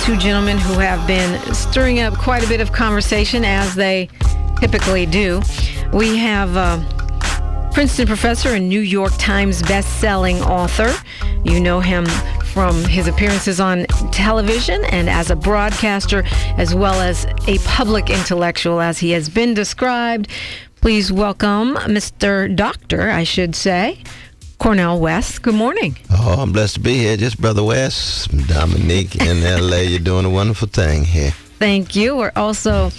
two gentlemen who have been stirring up quite a bit of conversation, as they typically do. We have Princeton professor and New York Times best-selling author. You know him from his appearances on television and as a broadcaster, as well as a public intellectual, as he has been described. Please welcome Mr. Doctor, I should say, Cornel West. Good morning. Oh, I'm blessed to be here. Just Brother West, Dominique in L.A. You're doing a wonderful thing here. Thank you. We're also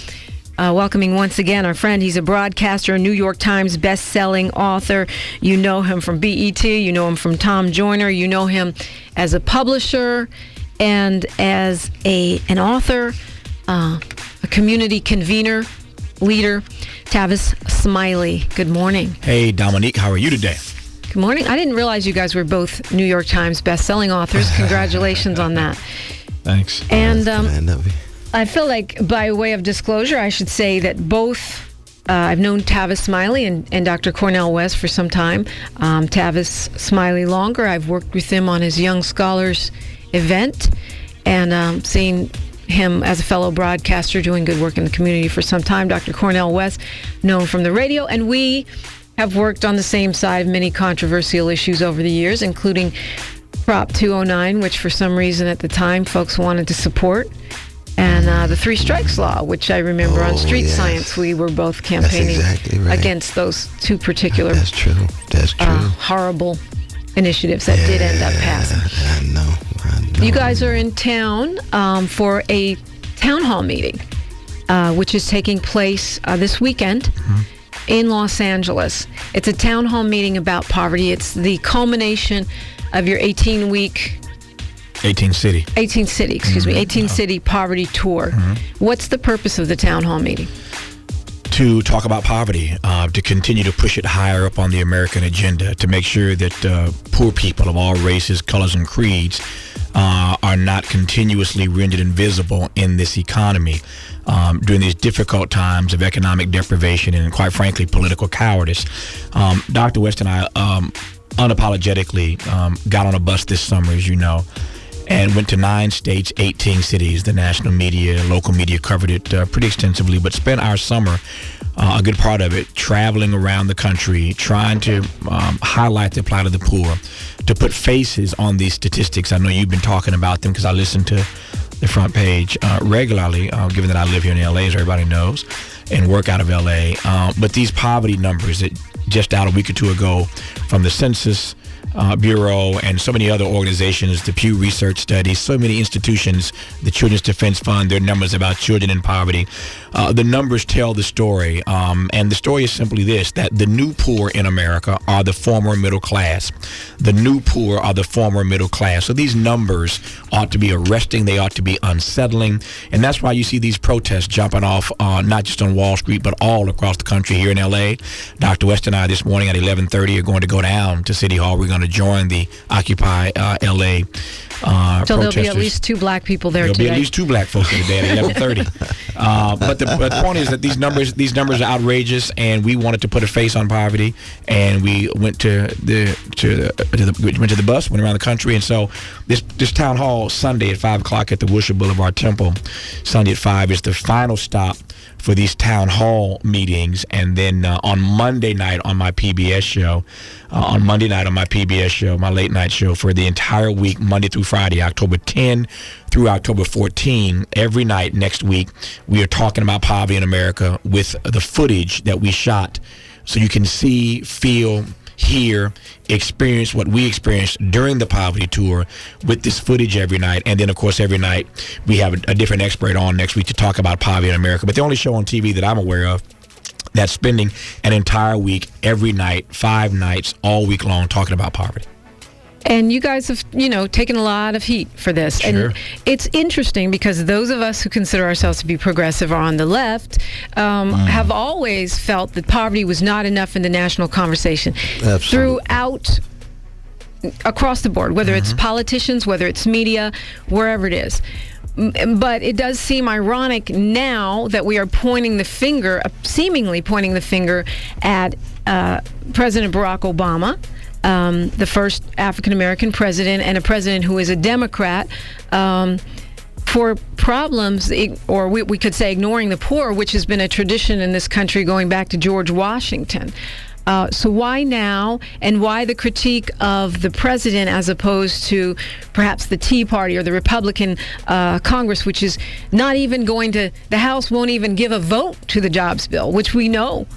welcoming once again our friend. He's a broadcaster, a New York Times best-selling author. You know him from BET. You know him from Tom Joyner. You know him as a publisher and as an author, a community convener, leader. Tavis, Smiley. Good morning. Hey, Dominique. How are you today? Good morning. I didn't realize you guys were both New York Times best-selling authors. Congratulations on that. Thanks. And I feel like, by way of disclosure, I should say that both I've known Tavis Smiley and Dr. Cornel West for some time. Tavis Smiley longer. I've worked with him on his Young Scholars event and seen him as a fellow broadcaster doing good work in the community for some time. Dr. Cornel West, known from the radio, and we have worked on the same side of many controversial issues over the years, including Prop 209, which for some reason at the time folks wanted to support, and the Three Strikes Law, which I remember on Street Science we were both campaigning against those two particular That's true. horrible initiatives that did end up passing. I know. You guys are in town for a town hall meeting, which is taking place this weekend in Los Angeles. It's a town hall meeting about poverty. It's the culmination of your 18 city poverty tour. What's the purpose of the town hall meeting? To talk about poverty, to continue to push it higher up on the American agenda, to make sure that poor people of all races, colors, and creeds are not continuously rendered invisible in this economy during these difficult times of economic deprivation and, quite frankly, political cowardice. Dr. West and I unapologetically got on a bus this summer, as you know, and went to 9 states, 18 cities. The national media, local media covered it pretty extensively, but spent our summer, a good part of it, traveling around the country, trying to highlight the plight of the poor, to put faces on these statistics. I know you've been talking about them because I listen to the front page regularly, given that I live here in L.A., as everybody knows, and work out of L.A. But these poverty numbers that just out a week or two ago from the Census Bureau and so many other organizations, the Pew Research Studies, so many institutions, the Children's Defense Fund, their numbers about children in poverty. The numbers tell the story, and the story is simply this, that the new poor in America are the former middle class. The new poor are the former middle class. So these numbers ought to be arresting, they ought to be unsettling, and that's why you see these protests jumping off, not just on Wall Street, but all across the country here in L.A. Dr. West and I this morning at 11:30 are going to go down to City Hall. We're going to join the Occupy L.A. So there'll be at least 2 black people there today. There'll be at least 2 black folks there today at 11:30. But the point is that these numbers are outrageous, and we wanted to put a face on poverty, and we went to the bus, went around the country, and so this town hall Sunday at 5 o'clock at the Worship Boulevard Temple, Sunday at 5 is the final stop for these town hall meetings, and then on Monday night on my PBS show, my late night show for the entire week, Monday through Friday, October 10 through October 14, every night next week, we are talking about poverty in America with the footage that we shot, so you can see, feel, hear, experience what we experienced during the poverty tour with this footage every night. And then, of course, every night we have a different expert on next week to talk about poverty in America. But the only show on TV that I'm aware of that's spending an entire week, every night, 5 nights, all week long, talking about poverty. And you guys have, taken a lot of heat for this. Sure. And it's interesting because those of us who consider ourselves to be progressive or on the left have always felt that poverty was not enough in the national conversation. Absolutely. Across the board, whether it's politicians, whether it's media, wherever it is. But it does seem ironic now that we are seemingly pointing the finger at President Barack Obama, the first African-American president and a president who is a Democrat, for problems, or we could say ignoring the poor, which has been a tradition in this country going back to George Washington. So why now, and why the critique of the president as opposed to perhaps the Tea Party or the Republican Congress, which is not even going to, the House won't even give a vote to the jobs bill, which we know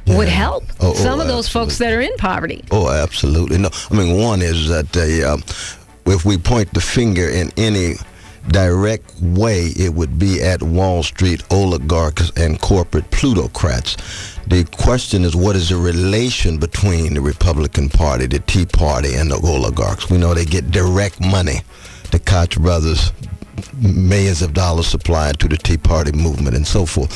would help some of those folks that are in poverty. Oh, absolutely. No, I mean, one is that if we point the finger in any direct way, it would be at Wall Street oligarchs and corporate plutocrats. The question is, what is the relation between the Republican Party, the Tea Party, and the oligarchs? We know they get direct money. The Koch brothers, millions of dollars supplied to the Tea Party movement and so forth.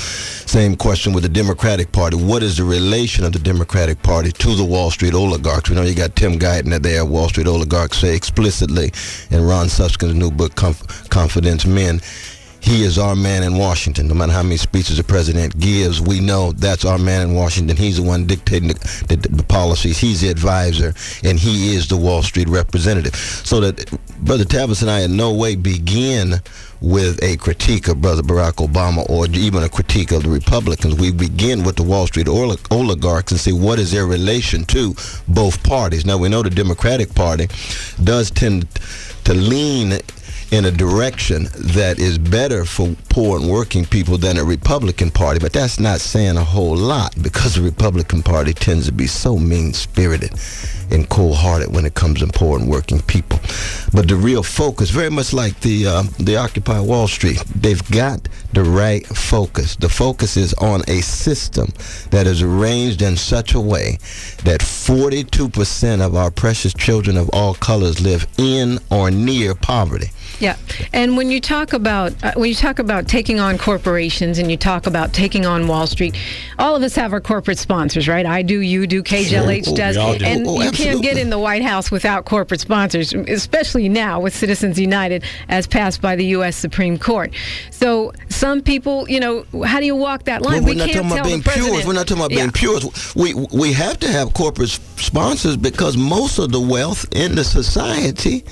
Same question with the Democratic Party. What is the relation of the Democratic Party to the Wall Street oligarchs? We know you got Tim Guyton there, Wall Street oligarchs say explicitly in Ron Susskind's new book, Confidence Men, he is our man in Washington. No matter how many speeches the president gives, we know that's our man in Washington. He's the one dictating the policies. He's the advisor, and he is the Wall Street representative. So that Brother Tavis and I in no way begin with a critique of Brother Barack Obama or even a critique of the Republicans. We begin with the Wall Street oligarchs and see what is their relation to both parties. Now, we know the Democratic Party does tend to lean in a direction that is better for poor and working people than a Republican Party, but that's not saying a whole lot, because the Republican Party tends to be so mean-spirited and cold-hearted when it comes to poor and working people. But the real focus, very much like the Occupy Wall Street, they've got the right focus. The focus is on a system that is arranged in such a way that 42% of our precious children of all colors live in or near poverty. Yeah, and when you talk about taking on corporations and you talk about taking on Wall Street, all of us have our corporate sponsors, right? I do, you do, KJLH does, and you can't get in the White House without corporate sponsors, especially now with Citizens United as passed by the U.S. Supreme Court. So some people, how do you walk that line? We're not talking about being pures. We're not talking about being pures. We have to have corporate sponsors because most of the wealth in the society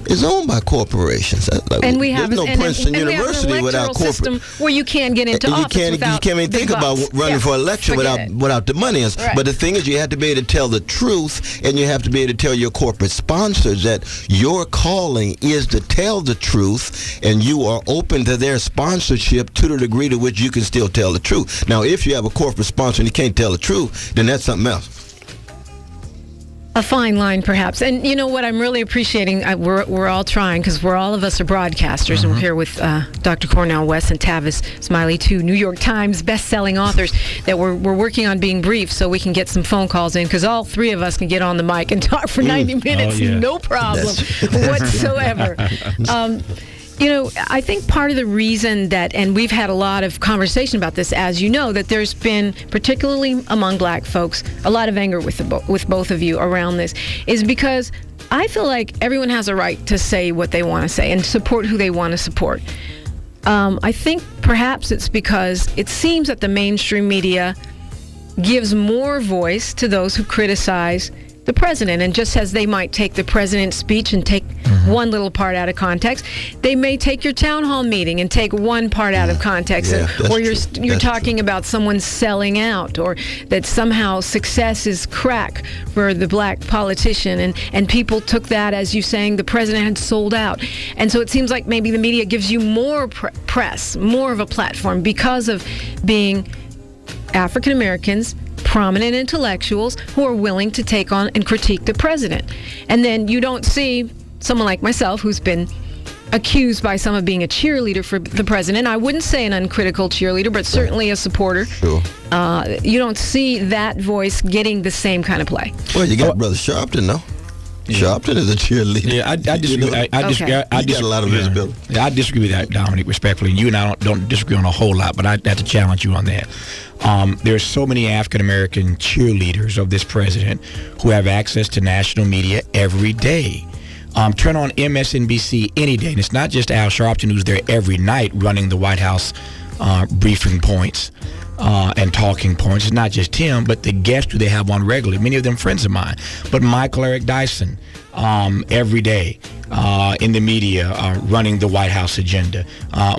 is owned by corporations. And we have no Princeton University without corporate system where you can't get into office without you can't even think about running for election without the money. Right. But the thing is, you have to be able to tell the truth, and you have to be able to tell your corporate sponsors that your calling is to tell the truth, and you are open to their sponsorship to the degree to which you can still tell the truth. Now, if you have a corporate sponsor and you can't tell the truth, then that's something else. A fine line, perhaps. And you know what I'm really appreciating, we're all trying, because all of us are broadcasters, and we're here with Dr. Cornel West and Tavis Smiley, two New York Times best-selling authors that we're working on being brief so we can get some phone calls in, because all three of us can get on the mic and talk for 90 minutes, no problem whatsoever. I think part of the reason that, and we've had a lot of conversation about this, as you know, that there's been, particularly among black folks, a lot of anger with both of you around this, is because I feel like everyone has a right to say what they want to say and support who they want to support. I think perhaps it's because it seems that the mainstream media gives more voice to those who criticize the president, and just as they might take the president's speech and take one little part out of context, they may take your town hall meeting and take one part out of context, or you're talking about someone selling out, or that somehow success is crack for the black politician, and people took that as you saying the president had sold out. And so it seems like maybe the media gives you more press, more of a platform, because of being African Americans, prominent intellectuals who are willing to take on and critique the president. And then you don't see someone like myself, who's been accused by some of being a cheerleader for the president. I wouldn't say an uncritical cheerleader, but certainly a supporter. Sure. You don't see that voice getting the same kind of play. Well, you got Brother Sharpton, though. Sharpton is a cheerleader. Yeah, I disagree. I got a lot of visibility. Yeah, I disagree with that, Dominique, respectfully. You and I don't disagree on a whole lot, but I have to challenge you on that. There are so many African-American cheerleaders of this president who have access to national media every day. Turn on MSNBC any day, and it's not just Al Sharpton who's there every night running the White House briefing points. and talking points. It's not just him, but the guests who they have on regularly. Many of them friends of mine. But Michael Eric Dyson, every day in the media, running the White House agenda.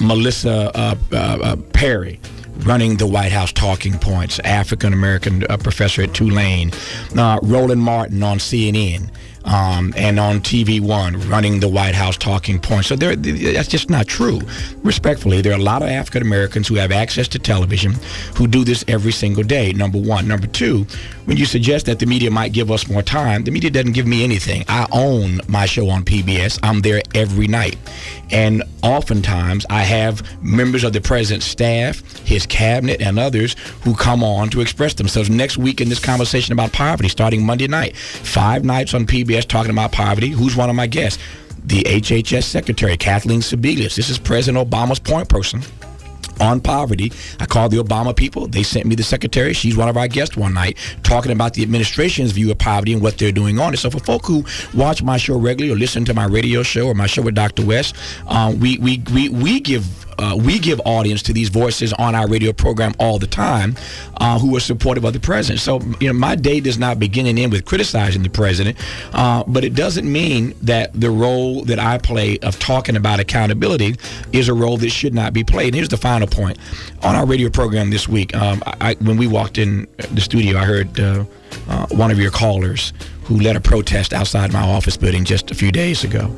Melissa Perry, running the White House talking points. African-American professor at Tulane. Roland Martin on CNN. And on TV One, running the White House talking points. So that's just not true. Respectfully, there are a lot of African Americans who have access to television who do this every single day, number one. Number two, when you suggest that the media might give us more time, the media doesn't give me anything. I own my show on PBS. I'm there every night. And oftentimes, I have members of the president's staff, his cabinet, and others who come on to express themselves. Next week in this conversation about poverty, starting Monday night, 5 nights on PBS talking about poverty. Who's one of my guests? The HHS Secretary, Kathleen Sebelius. This is President Obama's point person on poverty. I called the Obama people. They sent me the secretary. She's one of our guests one night talking about the administration's view of poverty and what they're doing on it. So for folk who watch my show regularly or listen to my radio show or my show with Dr. West, we give audience to these voices on our radio program all the time who are supportive of the president. So, my day does not begin and end with criticizing the president, but it doesn't mean that the role that I play of talking about accountability is a role that should not be played. And here's the final point. On our radio program this week, when we walked in the studio, I heard one of your callers who led a protest outside my office building just a few days ago.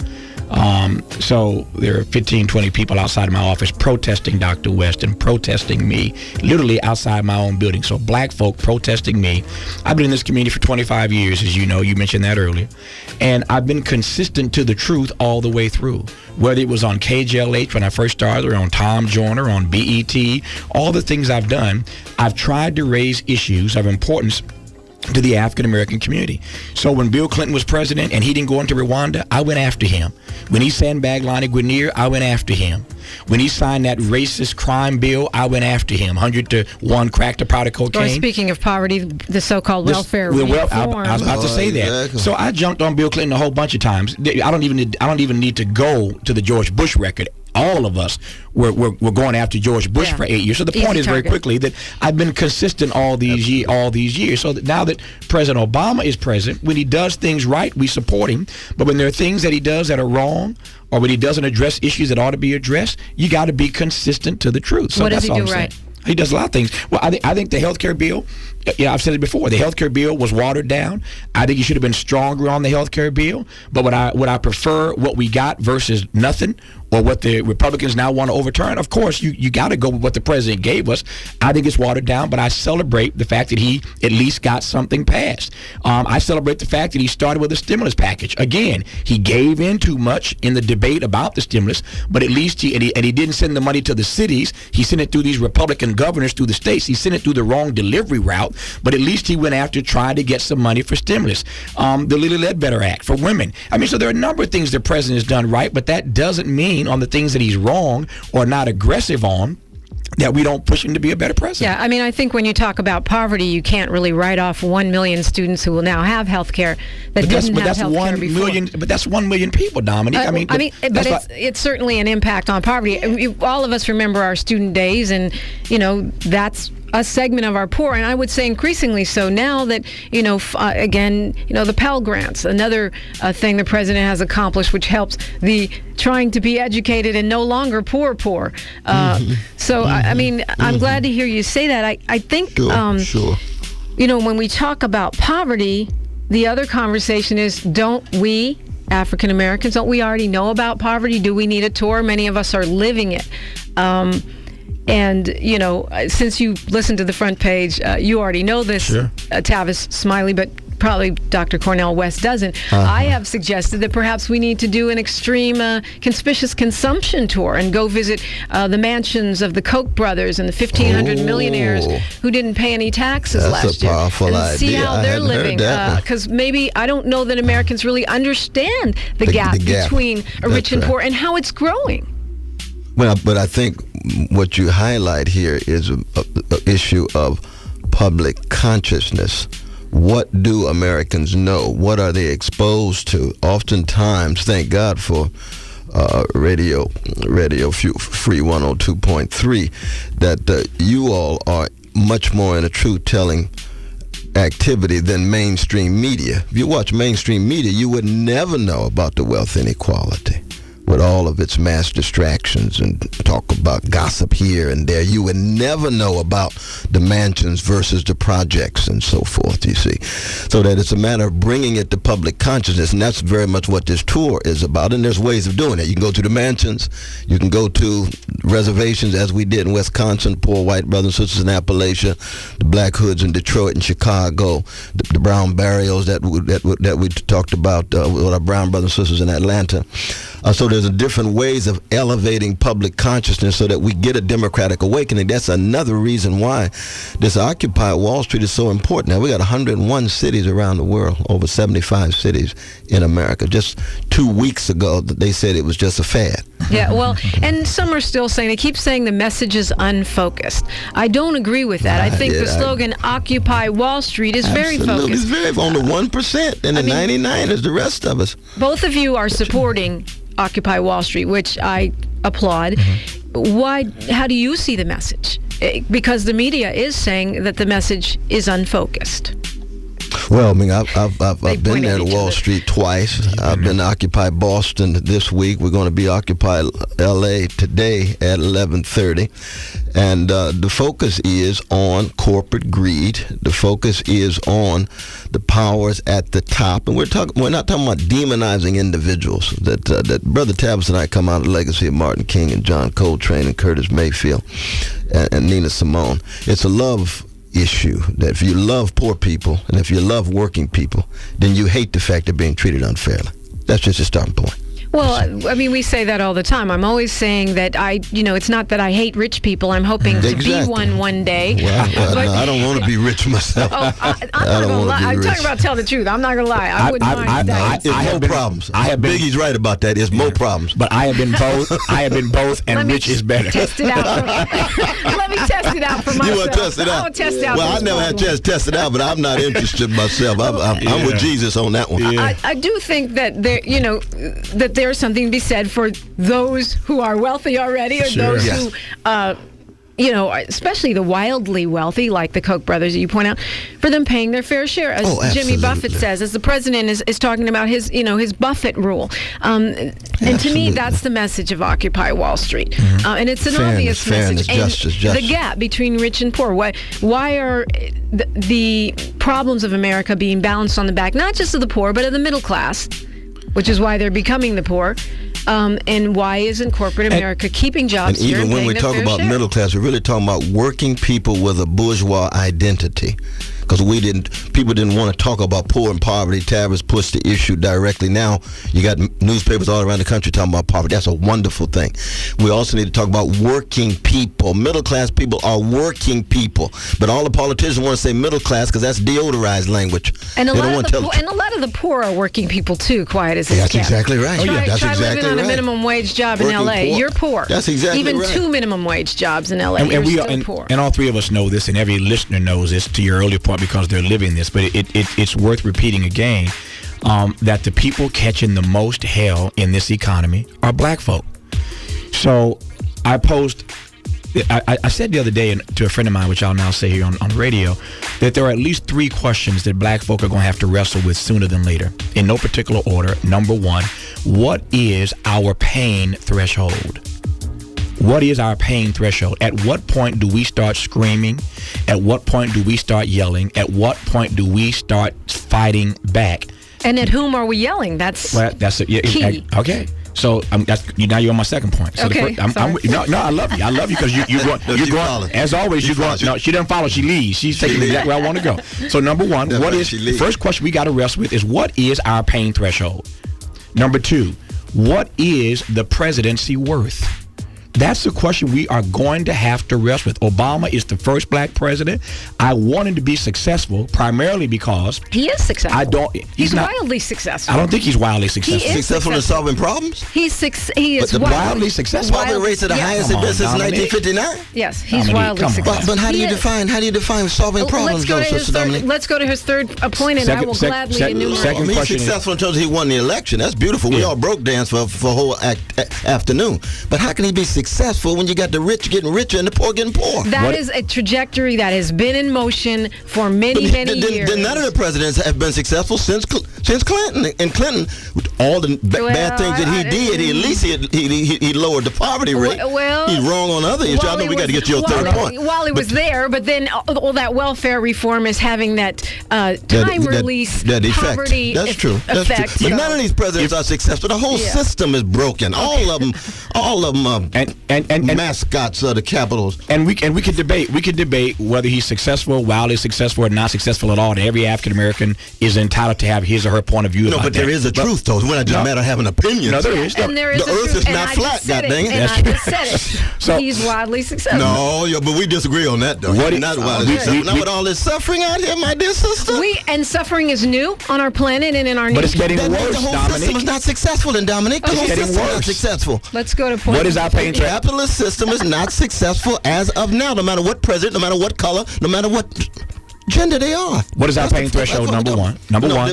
So there are 15, 20 people outside my office protesting Dr. West and protesting me, literally outside my own building. So black folk protesting me. I've been in this community for 25 years, as you know. You mentioned that earlier. And I've been consistent to the truth all the way through. Whether it was on KJLH when I first started, or on Tom Joyner, on BET, all the things I've done, I've tried to raise issues of importance to the African-American community. So when Bill Clinton was president and he didn't go into Rwanda, I went after him. When he sandbagged Lonnie Guinier, I went after him. When he signed that racist crime bill, I went after him. 100-to-1 crack to powder cocaine. Or speaking of poverty, the so-called welfare reform. I was about to say that. Exactly. So I jumped on Bill Clinton a whole bunch of times. I don't even need to go to the George Bush record. All of us were going after George Bush for 8 years. So the point is very quickly that I've been consistent all these years. So that now that President Obama is president, when he does things right, we support him. But when there are things that he does that are wrong, or when he doesn't address issues that ought to be addressed, you got to be consistent to the truth. So what does that's he all do I'm right? saying. He does a lot of things. Well, I think the health care bill, I've said it before, the health care bill was watered down. I think he should have been stronger on the health care bill. But would I prefer what we got versus nothing, or what the Republicans now want to overturn? Of course, you got to go with what the president gave us. I think it's watered down, but I celebrate the fact that he at least got something passed. I celebrate the fact that he started with a stimulus package. Again, he gave in too much in the debate about the stimulus, but at least he didn't send the money to the cities. He sent it through these Republican governors through the states. He sent it through the wrong delivery route, but at least he went after trying to get some money for stimulus. The Lilly Ledbetter Act for women. So there are a number of things the president has done right, but that doesn't mean on the things that he's wrong or not aggressive on that we don't push him to be a better president. Yeah, I think when you talk about poverty, you can't really write off 1 million students who will now have health care that didn't have health care before. But that's 1 million people, Dominique. It's certainly an impact on poverty. All of us remember our student days, and that's a segment of our poor, and I would say increasingly so now that, the Pell Grants, another thing the president has accomplished, which helps the trying to be educated and no longer poor. So, I'm glad to hear you say that. I think, Sure. When we talk about poverty, the other conversation is, don't we, African Americans, don't we already know about poverty? Do we need a tour? Many of us are living it. And, since you listened to the front page, you already know this, sure. Tavis Smiley, but probably Dr. Cornel West doesn't. I have suggested that perhaps we need to do an extreme conspicuous consumption tour and go visit the mansions of the Koch brothers and the 1,500 millionaires who didn't pay any taxes last year. That's a powerful and idea. see how they're living. Because maybe, I don't know that Americans really understand the gap between rich and poor and how it's growing. Well, but I think what you highlight here is an issue of public consciousness. What do Americans know? What are they exposed to? Oftentimes, thank God for Radio Free 102.3, that you all are much more in a truth-telling activity than mainstream media. If you watch mainstream media, you would never know about the wealth inequality. With all of its mass distractions and talk about gossip here and there, you would never know about the mansions versus the projects and so forth, you see. So that it's a matter of bringing it to public consciousness, and that's very much what this tour is about, and there's ways of doing it. You can go to the mansions, you can go to reservations, as we did in Wisconsin, poor white brothers and sisters in Appalachia, the black hoods in Detroit and Chicago, the brown burials that we talked about with our brown brothers and sisters in Atlanta. So there's different ways of elevating public consciousness so that we get a democratic awakening. That's another reason why this Occupy Wall Street is so important. Now, we got 101 cities around the world, over 75 cities in America. Just 2 weeks ago, they said it was just a fad. Yeah, well, and some are still saying, they keep saying the message is unfocused. I don't agree with that. I think the slogan Occupy Wall Street is very focused. It's very on the 1%, and the 99 is the rest of us. Both of you are supporting Occupy Wall Street, which I applaud. Why? How do you see the message? Because the media is saying that the message is unfocused. Well, I mean, I've been there to Wall Street twice. I've been to Occupy Boston this week. We're going to be Occupy L.A. today at 11:30. And the focus is on corporate greed. The focus is on the powers at the top. And we're not talking about demonizing individuals. That Brother Tavis and I come out of the legacy of Martin King and John Coltrane and Curtis Mayfield and Nina Simone. It's a love issue that if you love poor people and if you love working people, then you hate the fact they're being treated unfairly. That's just a starting point. Well, I mean, we say that all the time. I'm always saying that it's not that I hate rich people. I'm hoping to be one day. Well, no, I don't want to be rich myself. I'm not going to lie. I'm talking about tell the truth. I'm not going to lie. I wouldn't mind that. I have problems. Biggie's right about that. It's more problems. But I have been both, and rich is better. Test it out. Let me test it out for myself. You want to test it out? I want to test it out. Well, I never had a chance to test it out, but I'm not interested myself. I'm with Jesus on that one. Yeah. I do think that that there's something to be said for those who are wealthy already, or those who, especially the wildly wealthy, like the Koch brothers that you point out, for them paying their fair share. As Jimmy Buffett says, as the president is talking about his Buffett rule. And to me, that's the message of Occupy Wall Street. And it's an obvious message. Justice. The gap between rich and poor. Why are the problems of America being balanced on the back, not just of the poor, but of the middle class? Which is why they're becoming the poor, and why isn't corporate America keeping jobs here? And even when we talk about middle class, we're really talking about working people with a bourgeois identity. Because people didn't want to talk about poor and poverty. Tavis pushed the issue directly. Now you got newspapers all around the country talking about poverty. That's a wonderful thing. We also need to talk about working people. Middle class people are working people, but all the politicians want to say middle class because that's deodorized language. And a lot of the poor are working people too. Quiet as it's kept. That's exactly right. Try living on a minimum wage job in L.A. You're poor. That's exactly right. Even 2 minimum wage jobs in L.A. You're still poor. And all three of us know this, and every listener knows this. To your earlier point, because they're living this, but it's worth repeating again, that the people catching the most hell in this economy are black folk. So I said the other day to a friend of mine, which I'll now say here on radio, that there are at least 3 questions that black folk are going to have to wrestle with sooner than later, in no particular order. Number 1, what is our pain threshold? What is our pain threshold? At what point do we start screaming? At what point do we start yelling? At what point do we start fighting back? And at whom are we yelling? That's it. Yeah, key. Okay. So now you're on my second point. So okay. I love you. I love you because you're going. As always, you're going. No, she doesn't follow. She leads. She's taking me exactly where I want to go. So number 1, the first question we got to wrestle with is what is our pain threshold? Number 2, what is the presidency worth? That's the question we are going to have to wrestle with. Obama is the first black president. I want him to be successful primarily because he is successful. He's not wildly successful. I don't think he's wildly successful. He is successful in solving problems? He is wildly successful. Poverty rates are the highest it's been since 1959? Yes, he's wildly successful. But how do you define solving problems, Sister Dominique? Let's go to his third point, and I will gladly enumerate. He's successful in terms of he won the election. That's beautiful. We all broke dance for a whole afternoon. But how can he be successful successful when you got the rich getting richer and the poor getting poor. That is a trajectory that has been in motion for many years. None of the presidents have been successful since Clinton. And Clinton, with all the bad things that he did, at least he lowered the poverty rate. Well, he's wrong on other issues. I know we got to get your third point. While he was there, but then all that welfare reform is having that time release poverty That's true. effect. But none of these presidents are successful. The whole system is broken. All of them and mascots of the capitals. And we could debate whether he's successful, wildly successful, or not successful at all. And every African American is entitled to have his or her point of view. No, but there is a truth, though. It's not just a matter of having opinions. No, there is. And there is the earth is not flat, God dang it. And I just said it. So he's wildly successful. No, but we disagree on that, though. Not wildly successful. Not with all this suffering out here, my dear sister. And suffering is new on our planet and in our nation. But it's getting worse, Dominique. The whole system is not successful, and Dominique. The whole system is not successful. Let's go to point. What is our paying The capitalist system is not successful as of now, no matter what president, no matter what color, no matter what gender they are. What is our paying threshold? Number one.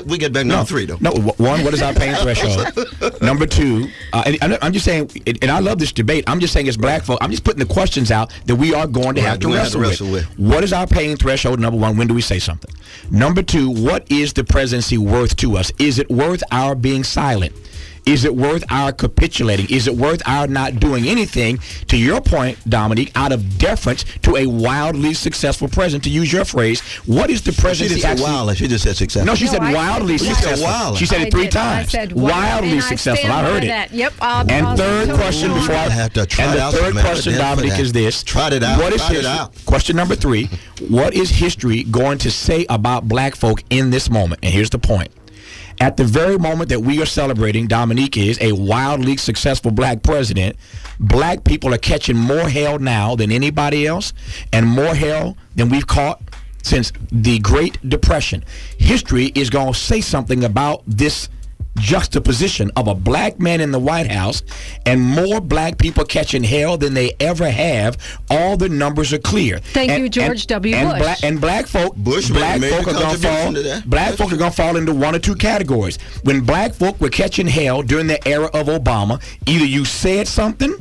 We get back to number 3, though. No, one, what is our paying threshold? Number 2, and I'm just saying, and I love this debate, I'm just saying as black folk, I'm just putting the questions out that we are going to have to wrestle with. What is our paying threshold? Number 1, when do we say something? Number 2, what is the presidency worth to us? Is it worth our being silent? Is it worth our capitulating? Is it worth our not doing anything, to your point, Dominique, out of deference to a wildly successful president, to use your phrase? What is the presidency? She didn't say wildly. She just said successful. No, she said wildly successful. Wildly. She said it 3 times. I said wildly successful. I heard it. That. Yep. And third question before I have to try and it out. The third question, Dominique, is this. Tried it out. What is question number 3, what is history going to say about black folk in this moment? And here's the point. At the very moment that we are celebrating, Dominique is a wildly successful black president, black people are catching more hell now than anybody else, and more hell than we've caught since the Great Depression. History is going to say something about this juxtaposition of a black man in the White House and more black people catching hell than they ever have. All the numbers are clear. Thank you, George W. Bush. Black folk are going to fall into one or two categories. When black folk were catching hell during the era of Obama, either you said something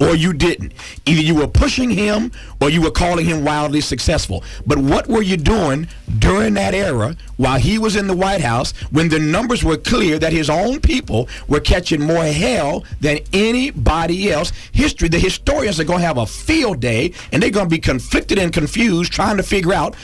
or you didn't. Either you were pushing him or you were calling him wildly successful. But what were you doing during that era while he was in the White House when the numbers were clear that his own people were catching more hell than anybody else? The historians are going to have a field day, and they're going to be conflicted and confused trying to figure out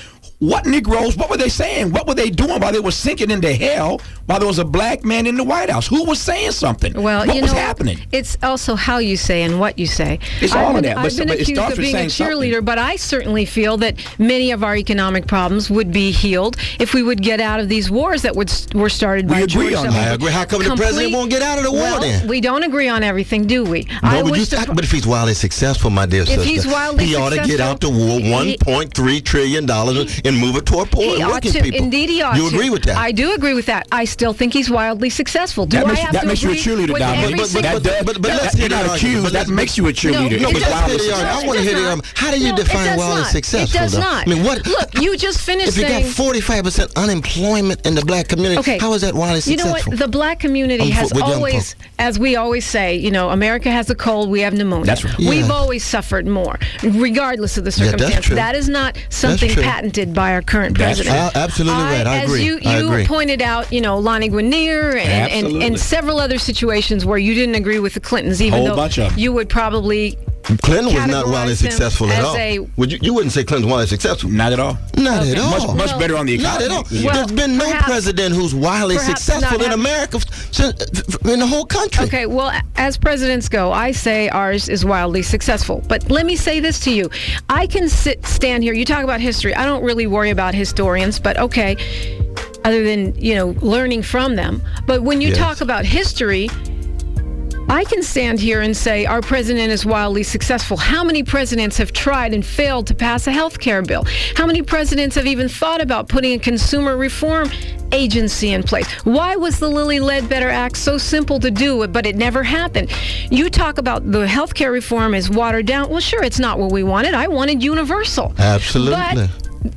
what Negroes, what were they saying? What were they doing while they were sinking into hell while there was a black man in the White House? Who was saying something? Well, what was happening? It's also how you say and what you say. It's all of that. I've been accused of being a cheerleader, but I certainly feel that many of our economic problems would be healed if we would get out of these wars that were started by George W. Bush. I agree. How come the president won't get out of the war then? We don't agree on everything, do we? No, but if he's wildly successful, my dear sister, he ought to get out the war, $1.3 trillion and move it toward poor and working people. Indeed, he ought to. You agree with that? I do agree with that. I still think he's wildly successful. That makes you a cheerleader, Dominique. But let's you're not accused. That makes you a cheerleader. No, but I want to hear the argument. How do you define wildly successful? It does not. I mean, what? Look, you just finished saying. If you got 45% unemployment in the black community, how is that wildly successful? You know what? The black community has always, as we always say, America has a cold, we have pneumonia. That's right. Yeah. We've always suffered more, regardless of the circumstance. That is not something patented by our current president. Absolutely right. I agree. As you pointed out, Lonnie Guinier and several other situations where you didn't agree with the Clintons, even though you would probably. Clinton was not wildly successful at all. You wouldn't say Clinton was wildly successful. Not at all. Not at all. Much better on the economy. Not at all. There's been no president who's wildly successful in America, in the whole country. Okay, well, as presidents go, I say ours is wildly successful. But let me say this to you. I can stand here. You talk about history. I don't really worry about historians, but okay, other than, learning from them. But when you talk about history, I can stand here and say our president is wildly successful. How many presidents have tried and failed to pass a health care bill? How many presidents have even thought about putting a consumer reform agency in place? Why was the Lilly Ledbetter Act so simple to do, but it never happened? You talk about the health care reform is watered down. Well, sure, it's not what we wanted. I wanted universal. Absolutely. But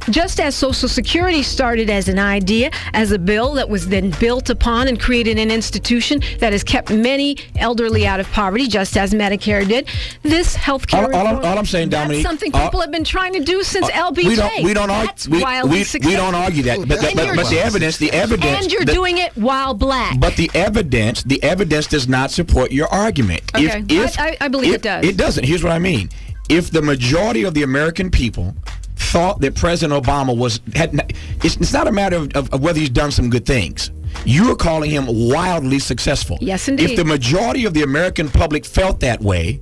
just as Social Security started as an idea, as a bill that was then built upon and created an institution that has kept many elderly out of poverty, just as Medicare did, this healthcare reform, all I'm saying, Dominique, that's something people have been trying to do since LBJ. We don't argue that, but the evidence, and you're doing it while black. But the evidence does not support your argument. Okay, I believe it does. It doesn't. Here's what I mean. If the majority of the American people thought that President Obama it's not a matter of whether he's done some good things. You are calling him wildly successful. Yes, indeed. If the majority of the American public felt that way,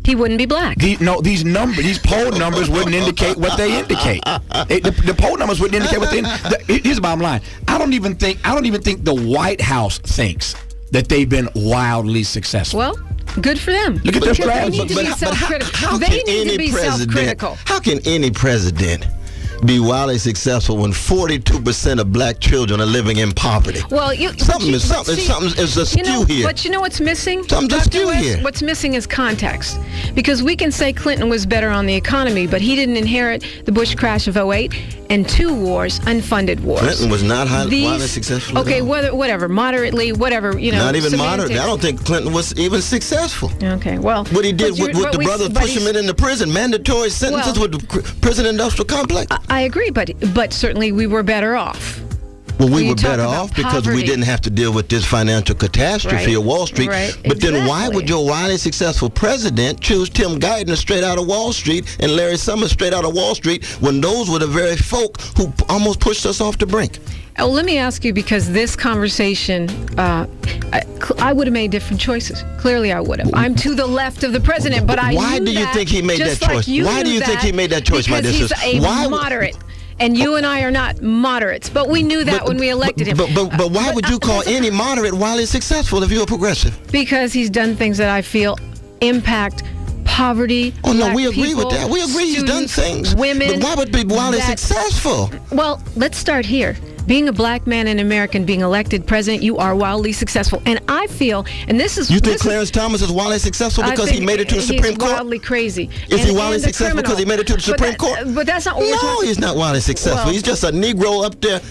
he wouldn't be black. These poll numbers wouldn't indicate what they indicate. The poll numbers wouldn't indicate what they indicate. Here's the bottom line. I don't even think the White House thinks that they've been wildly successful. Well, good for them. Look at their strategy. They need to be self-critical. They need to be self-critical. How can any president be wildly successful when 42% of black children are living in poverty? Well, something is askew here. But you know what's missing? Something's askew here. What's missing is context. Because we can say Clinton was better on the economy, but he didn't inherit the Bush crash of 2008 and 2 wars, unfunded wars. Clinton was not wildly successful. Okay, whatever, moderately, whatever, Not even moderately. I don't think Clinton was even successful. Okay, well. What he did with the brothers pushing him into prison, mandatory sentences with the prison industrial complex. I agree, but certainly we were better off. Well, we were better off because we didn't have to deal with this financial catastrophe at Wall Street. Right, but then why would your wildly successful president choose Tim Geithner straight out of Wall Street and Larry Summers straight out of Wall Street when those were the very folk who almost pushed us off the brink? Oh, let me ask you, because this conversation, I would have made different choices. Clearly, I would have. I'm to the left of the president, but why do you think he made that choice? Why do you think he made that choice, my dear sister? Because he's a moderate. And you and I are not moderates, but we knew that when we elected him. But why would you call any moderate wildly successful if you're a progressive? Because he's done things that I feel impact poverty. Oh no, we agree with that. We agree he's done things. Women. But why would be wildly successful? Well, let's start here. Being a black man and American, being elected president, you are wildly successful. And I feel, and this is... You think Clarence Thomas is wildly successful because he made it to the Supreme Court? He's wildly crazy. Is he wildly successful because he made it to the Supreme Court? But that's not what we're talking about. No, he's not wildly successful. He's just a Negro up there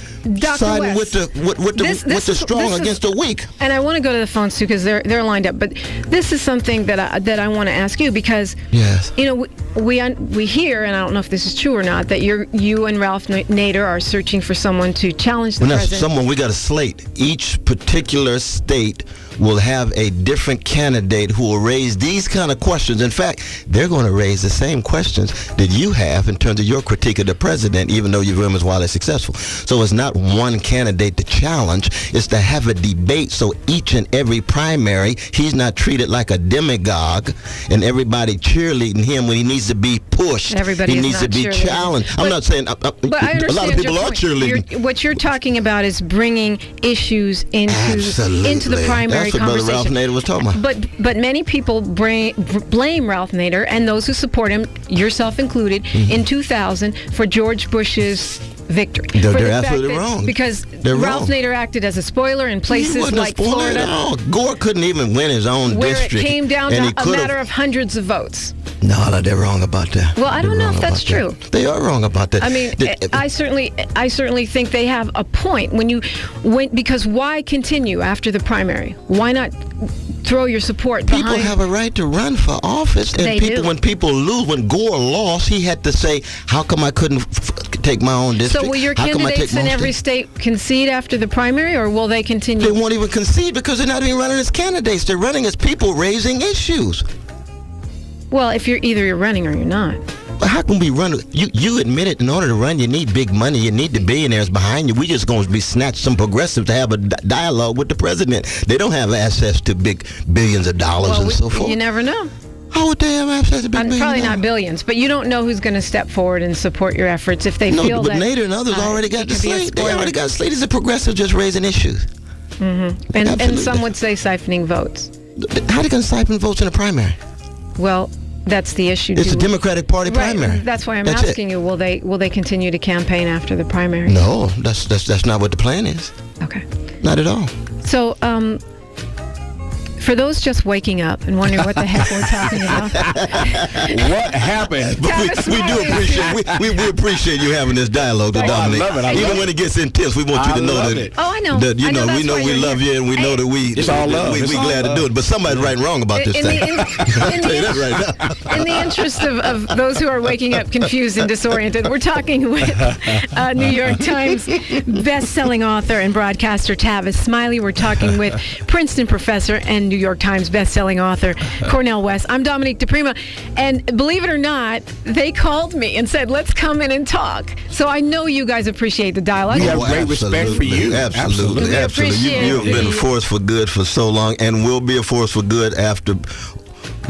siding with the strong against the weak. And I want to go to the phones too, because they're lined up. But this is something that I want to ask you, because we hear, and I don't know if this is true or not, that you and Ralph Nader are searching for someone to challenge the president. We got a slate. Each particular state will have a different candidate who will raise these kind of questions. In fact, they're going to raise the same questions that you have in terms of your critique of the president, even though you view him as wildly successful. So it's not one candidate to challenge, it's to have a debate, so each and every primary, he's not treated like a demagogue and everybody cheerleading him when he needs to be pushed. Everybody he needs to be challenged. I'm not saying but I understand a lot of people are cheerleading. What you're talking about is bringing issues into the primary conversation. That's what Brother Ralph Nader was talking about. But many people blame Ralph Nader and those who support him, yourself included, in 2000 for George Bush's victory. They're absolutely wrong. Because Ralph Nader acted as a spoiler in places like Florida. At all. Gore couldn't even win his own district. Where it came down to a matter of hundreds of votes. No, they're wrong about that. Well, I don't know if that's true. They are wrong about that. I mean, I certainly think they have a point because why continue after the primary? Why not throw your support behind? People have a right to run for office, and when people lose, when Gore lost, he had to say, "How come I couldn't take my own district?" So will your candidates in every state concede after the primary, or will they continue? They won't even concede because they're not even running as candidates. They're running as people raising issues. Well, if you're running or you're not. But how can we run? You admit it. In order to run, you need big money. You need the billionaires behind you. We just going to be snatched some progressives to have a dialogue with the president. They don't have access to big billions of dollars and so forth. You never know. How would they have access to big billions? Probably not billions, but you don't know who's going to step forward and support your efforts if they feel that. No, but Nader and others already got the slate. They already got a slate. It's a progressive just raising issues. Mm-hmm. And some would say siphoning votes. How are they going to siphon votes in a primary? Well, that's the issue. It's a Democratic Party primary. That's why I'm asking you. Will they continue to campaign after the primary? No, that's not what the plan is. Okay. Not at all. So, For those just waking up and wondering what the heck we're talking about. What happened? We do appreciate we appreciate you having this dialogue with Dominique. I love it. Even when it gets intense, we want you to know that. Oh, I know. That, I know we know we love you, and we know that it's all love. we glad to do it. But somebody's right and wrong about this thing. I'll tell you that right now. In the interest of those who are waking up confused and disoriented, we're talking with New York Times best-selling author and broadcaster Tavis Smiley. We're talking with Princeton professor and New York Times best-selling author Cornel West. I'm Dominique DiPrima, and believe it or not, they called me and said, let's come in and talk. So I know you guys appreciate the dialogue. We have great respect for you. Absolutely. You've been a force for good for so long, and will be a force for good after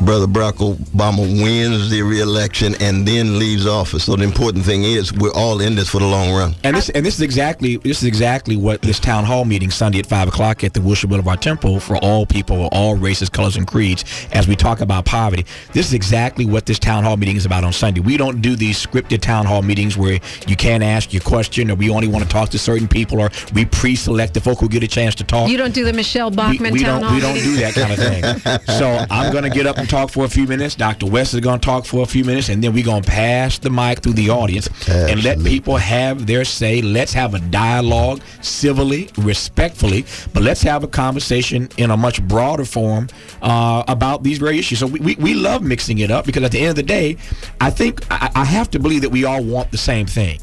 Brother Barack Obama wins the re-election and then leaves office. So the important thing is we're all in this for the long run. And this is exactly what this town hall meeting Sunday at 5:00 at the Wilshire Boulevard Temple for all people, all races, colors, and creeds. As we talk about poverty, this is exactly what this town hall meeting is about on Sunday. We don't do these scripted town hall meetings where you can't ask your question, or we only want to talk to certain people, or we pre-select the folk who get a chance to talk. You don't do the Michelle Bachmann town hall meeting? We don't do that kind of thing. So I'm going to get up and talk for a few minutes. Dr. West is going to talk for a few minutes, and then we're going to pass the mic through the audience and let people have their say. Let's have a dialogue civilly, respectfully, but let's have a conversation in a much broader form about these very issues. So we love mixing it up, because at the end of the day, I think I have to believe that we all want the same thing,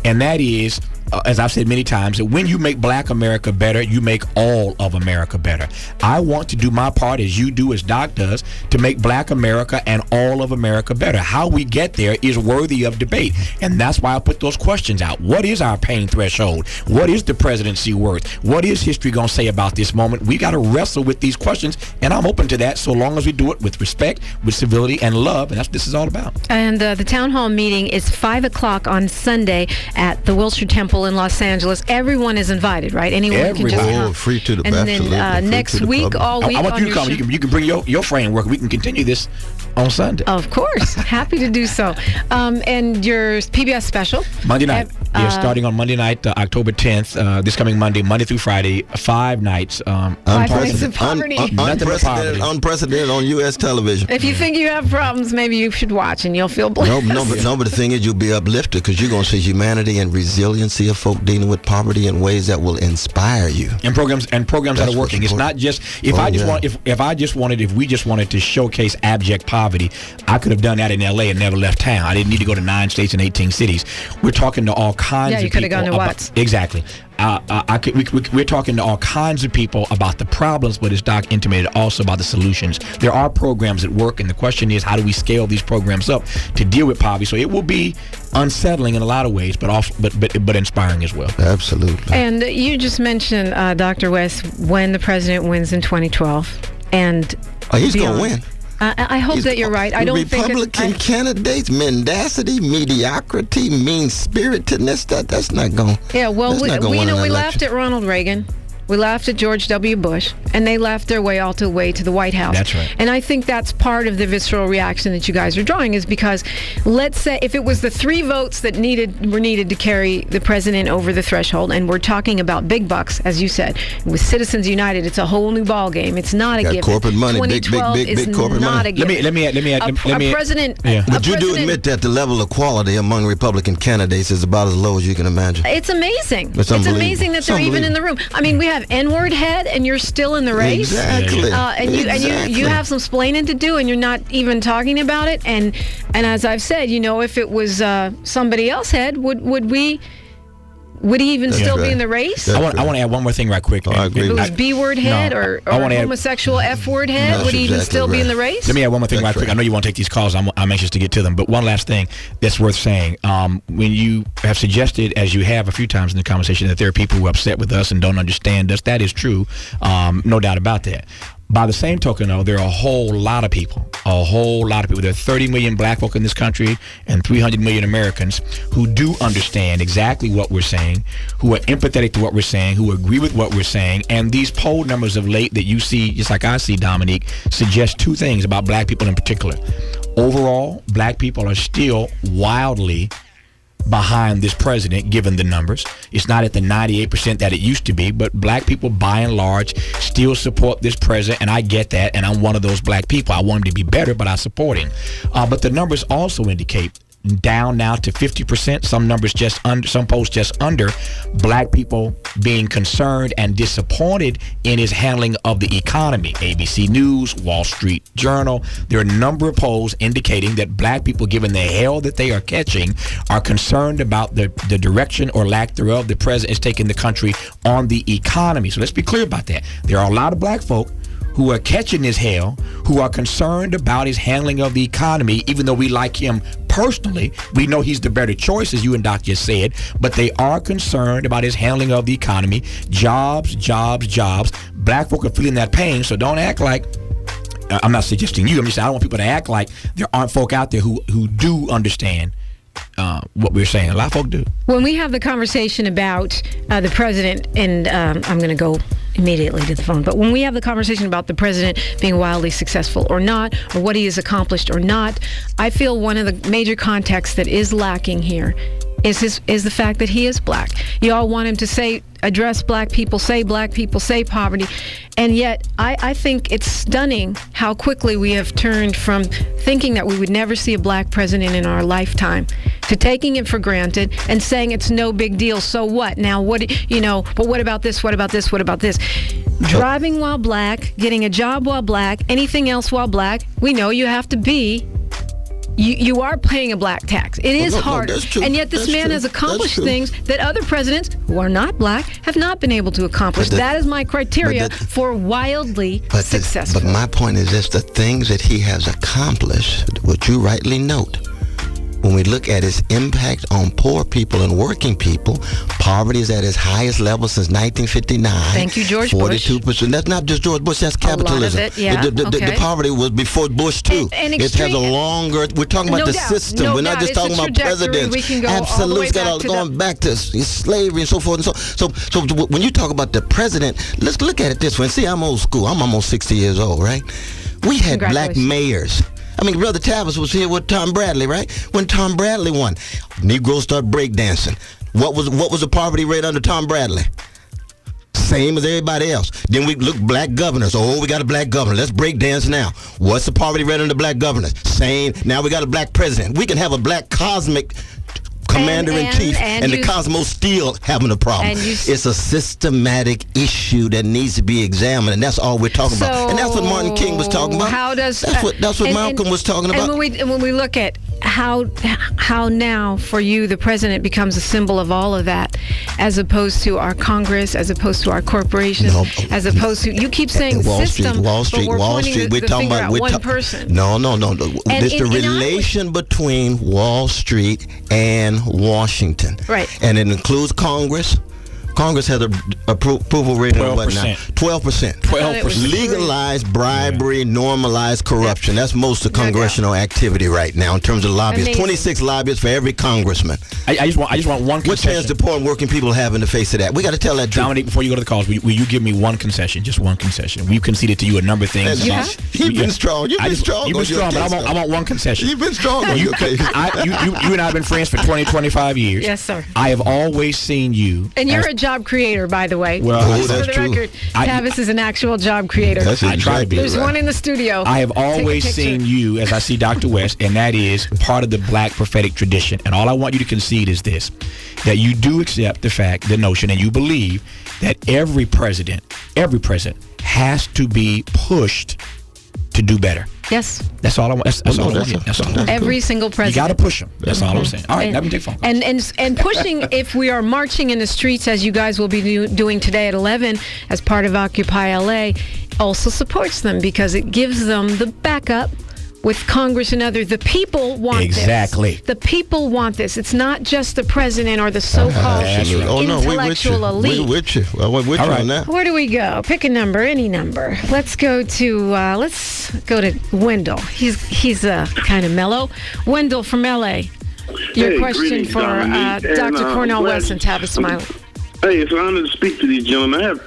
and that is, as I've said many times, that when you make Black America better, you make all of America better. I want to do my part, as you do, as Doc does, to make Black America and all of America better. How we get there is worthy of debate, and that's why I put those questions out. What is our pain threshold? What is the presidency worth? What is history going to say about this moment? We got to wrestle with these questions, and I'm open to that, so long as we do it with respect, with civility, and love, and that's what this is all about. And the town hall meeting is 5:00 on Sunday at the Wilshire Temple in Los Angeles. Everyone is invited, right? Anyone can just come. Free to the And then next week, all week, I want you to come. You can bring your framework. We can continue this on Sunday. Of course, happy to do so. And your PBS special Monday night. Starting on Monday night, October 10th. This coming Monday through Friday, 5 nights. 5 nights of poverty. Unprecedented on U.S. television. If you think you have problems, maybe you should watch, and you'll feel blessed. No, but the thing is, you'll be uplifted, because you're going to see humanity and resiliency of folk dealing with poverty in ways that will inspire you. And programs that are working. It's not just if we just wanted to showcase abject poverty, I could have done that in L.A. and never left town. I didn't need to go to 9 states and 18 cities. We're talking to all kinds of people. Yeah, you could have gone to Watts. Exactly. We're talking to all kinds of people about the problems, but as Doc intimated, also about the solutions. There are programs that work, and the question is, how do we scale these programs up to deal with poverty? So it will be unsettling in a lot of ways, but inspiring as well. Absolutely. And you just mentioned, Dr. West, when the president wins in 2012, and he's going to win. I hope that you're right. I don't think Republican candidates, mendacity, mediocrity, mean-spiritedness, that's not going. Yeah, well, we laughed at Ronald Reagan. We laughed at George W. Bush, and they laughed their way all the way to the White House. That's right. And I think that's part of the visceral reaction that you guys are drawing, is because, let's say, if it was the 3 votes that were needed to carry the president over the threshold, and we're talking about big bucks, as you said, with Citizens United, it's a whole new ball game. It's not a given. Corporate money, big corporate money. Let me add. President. Yeah. But you do admit that the level of quality among Republican candidates is about as low as you can imagine. It's amazing. It's amazing that they're even in the room. I mean, we have N-word head, and you're still in the race. Exactly. And you have some splaining to do, and you're not even talking about it. And as I've said, if it was somebody else head, would he even still be in the race? I want to add one more thing right quick. I agree. If it was B-word head or homosexual F-word head, would he even still be in the race? Let me add one more thing right quick. I know you want to take these calls. I'm anxious to get to them. But one last thing that's worth saying. When you have suggested, as you have a few times in the conversation, that there are people who are upset with us and don't understand us, that is true. No doubt about that. By the same token, though, there are a whole lot of people. There are 30 million Black folk in this country and 300 million Americans who do understand exactly what we're saying, who are empathetic to what we're saying, who agree with what we're saying. And these poll numbers of late that you see, just like I see, Dominique, suggest 2 things about Black people in particular. Overall, Black people are still wildly behind this president, given the numbers. It's not at the 98% that it used to be, but black people, by and large, still support this president, and I get that, and I'm one of those black people. I want him to be better, but I support him. But the numbers also indicate down now to 50%, some numbers just under, some polls just under, black people being concerned and disappointed in his handling of the economy. ABC News, Wall Street Journal, there are a number of polls indicating that black people, given the hell that they are catching, are concerned about the direction or lack thereof the president is taking the country on the economy. So let's be clear about that. There are a lot of black folk who are catching his hell, who are concerned about his handling of the economy, even though we like him personally. We know he's the better choice, as you and Doc just said, but they are concerned about his handling of the economy. Jobs, jobs, jobs. Black folk are feeling that pain, so don't act like, I'm not suggesting you, I'm just saying I don't want people to act like there aren't folk out there who do understand what we're saying. A lot of folk do. When we have the conversation about the president, and I'm going to go immediately to the phone, but when we have the conversation about the president being wildly successful or not, or what he has accomplished or not, I feel one of the major contexts that is lacking here is the fact that he is black. You all want him to address black people, say poverty, and yet I think it's stunning how quickly we have turned from thinking that we would never see a black president in our lifetime to taking it for granted and saying it's no big deal. So what? Now what, but what about this? What about this? What about this? Driving while black, getting a job while black, anything else while black, we know you have to be. You are paying a black tax. It is hard. And yet this man has accomplished things that other presidents who are not black have not been able to accomplish. That is my criteria for wildly successful. But my point is this, the things that he has accomplished, what you rightly note, when we look at his impact on poor people and working people, poverty is at its highest level since 1959. Thank you, George 42%. Bush. That's not just George Bush, that's capitalism. A lot of it, yeah. The poverty was before Bush, too. It has a longer, we're talking about the system. We're not just talking about presidents. We can go absolutely, going back to slavery and so forth. And so when you talk about the president, let's look at it this way. See, I'm old school. I'm almost 60 years old, right? We had black mayors. I mean, Brother Tavis was here with Tom Bradley, right? When Tom Bradley won, Negroes started breakdancing. What was the poverty rate under Tom Bradley? Same as everybody else. Then we look black governors. Oh, we got a black governor. Let's break dance now. What's the poverty rate under black governors? Same. Now we got a black president. We can have a black cosmic commander-in-chief, and the cosmos still having a problem. It's a systematic issue that needs to be examined, and that's all we're talking about. And that's what Martin King was talking about. That's what Malcolm was talking about. And when we look at how now for you the president becomes a symbol of all of that, as opposed to our Congress, as opposed to our corporations, as opposed to, you keep saying Wall Street. We're talking about one person. No. It's the relation between Wall Street and Washington. Right. And it includes Congress. Congress has a approval rating of what now? 12%. 12%. Legalized bribery, normalized corruption. That's most of congressional activity right now in terms of lobbyists. Amazing. 26 lobbyists for every congressman. I just want one concession. What chance do poor and working people have in the face of that? We got to tell that truth. Dominique, before you go to the calls, will you give me one concession? Just one concession. We've conceded to you a number of things. You've been strong. You've been strong, but I want one concession. You've been strong on your case. You and I have been friends for 20, 25 years. Yes, sir. I have always seen you. And you're a job creator, by the way. Well, that's for the true. Record, Tavis is an actual job creator. I try to be. There's one in the studio. I have always seen you, as I see Dr. West, and that is part of the black prophetic tradition. And all I want you to concede is this, that you do accept the notion, and you believe that every president has to be pushed to do better. Yes. That's all I want. That's all I want. Every single president. You got to push them. That's all I'm saying. All right, let me take phone calls. And pushing, if we are marching in the streets, as you guys will be doing today at 11 as part of Occupy LA, also supports them because it gives them the backup with Congress and others. The people want this. Exactly. The people want this. It's not just the president or the so-called intellectual elite. We're with you. Well, we're with you on that. Where do we go? Pick a number, any number. Let's go to Wendell. He's kind of mellow. Wendell from LA. Your question for Dr. Cornel West and Tavis Smiley. Hey, it's an honor to speak to these gentlemen. I have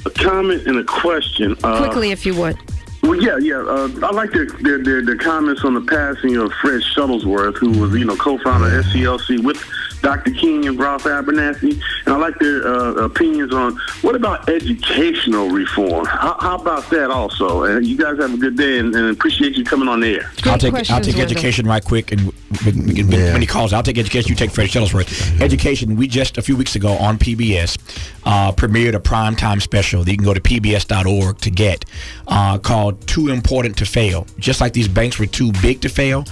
a comment and a question. Quickly, if you would. Well, yeah. I like the comments on the passing of Fred Shuttlesworth, who was, co-founder of SCLC with Dr. King and Ralph Abernathy. And I like their opinions on what about educational reform? How about that also? And you guys have a good day, and appreciate you coming on the air. I'll take education right quick, and when he calls, I'll take education. You take Fred Shuttlesworth. Education. We just a few weeks ago on PBS premiered a primetime special that you can go to pbs.org to get called "Too Important to Fail." Just like these banks were too big to fail,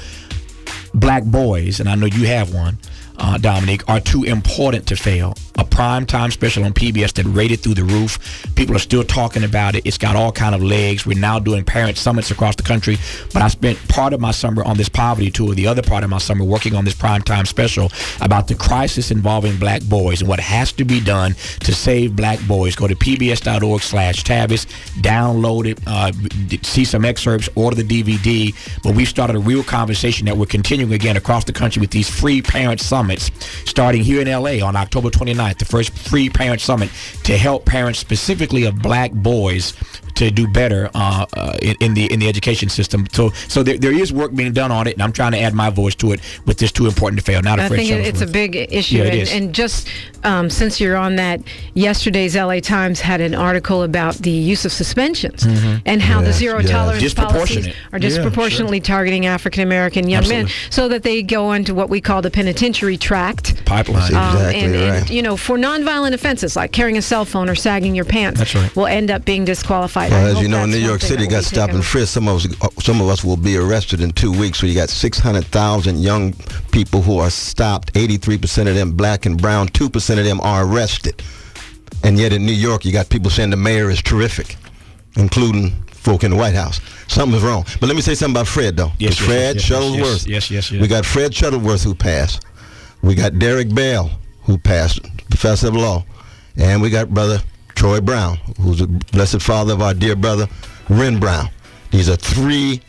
black boys, and I know you have one, Dominique, are too important to fail. A primetime special on PBS that rated through the roof. People are still talking about it. It's got all kind of legs. We're now doing parent summits across the country. But I spent part of my summer on this poverty tour, the other part of my summer working on this primetime special about the crisis involving black boys and what has to be done to save black boys. Go to pbs.org/Tavis, download it, see some excerpts, order the DVD. But we've started a real conversation that we're continuing again across the country with these free parent summits, starting here in LA on October 29th, the first free parent summit to help parents specifically of black boys to do better in the education system. So there is work being done on it, and I'm trying to add my voice to it with this Too Important to Fail. Now, I think it's a big issue. Yeah, it is. And just since you're on that, yesterday's LA Times had an article about the use of suspensions and how the zero tolerance policies are disproportionately targeting African American young men, so that they go into what we call the penitentiary tract pipeline. And for nonviolent offenses like carrying a cell phone or sagging your pants, will end up being disqualified. Well, as you know, New York City got stopped and frisked. Some of us will be arrested in 2 weeks. So you got 600,000 young people who are stopped. 83% of them black and brown. 2% of them are arrested. And yet in New York, you got people saying the mayor is terrific, including folk in the White House. Something's wrong. But let me say something about Fred, though. Fred Shuttlesworth. Yes. We got Fred Shuttlesworth who passed. We got Derek Bell who passed, professor of law. And we got Brother Troy Brown, who's the blessed father of our dear brother, Ren Brown. These are three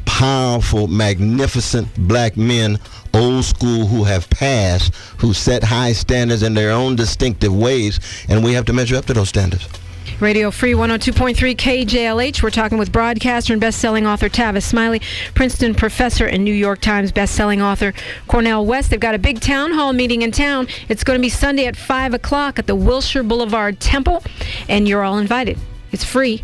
powerful, magnificent black men, old school, who have passed, who set high standards in their own distinctive ways, and we have to measure up to those standards. Radio Free 102.3 KJLH. We're talking with broadcaster and best-selling author Tavis Smiley, Princeton professor and New York Times best-selling author Cornel West. They've got a big town hall meeting in town. It's going to be Sunday at 5 o'clock at the Wilshire Boulevard Temple, and you're all invited. It's free.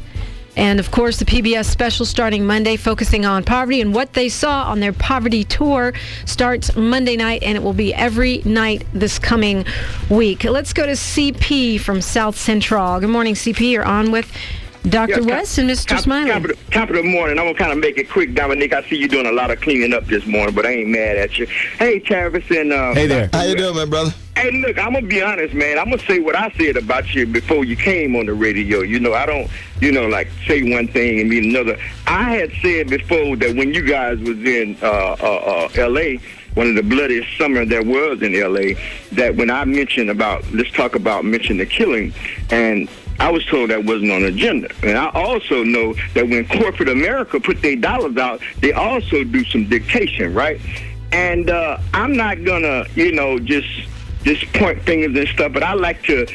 And, of course, the PBS special starting Monday, focusing on poverty and what they saw on their poverty tour, starts Monday night, and it will be every night this coming week. Let's go to CP from South Central. Good morning, CP. You're on with Dr. West and Mr. Smiley. Top of the morning. I'm going to kind of make it quick, Dominique. I see you doing a lot of cleaning up this morning, but I ain't mad at you. Hey, Tavis and... hey there. How you doing, my brother? Hey, look, I'm going to be honest, man. I'm going to say what I said about you before you came on the radio. I don't, like say one thing and mean another. I had said before that when you guys was in L.A., one of the bloodiest summer there was in L.A., that when I mentioned mention the killing, and I was told that wasn't on the agenda. And I also know that when corporate America put their dollars out, they also do some dictation, right? And I'm not going to, just point fingers and stuff, but I like to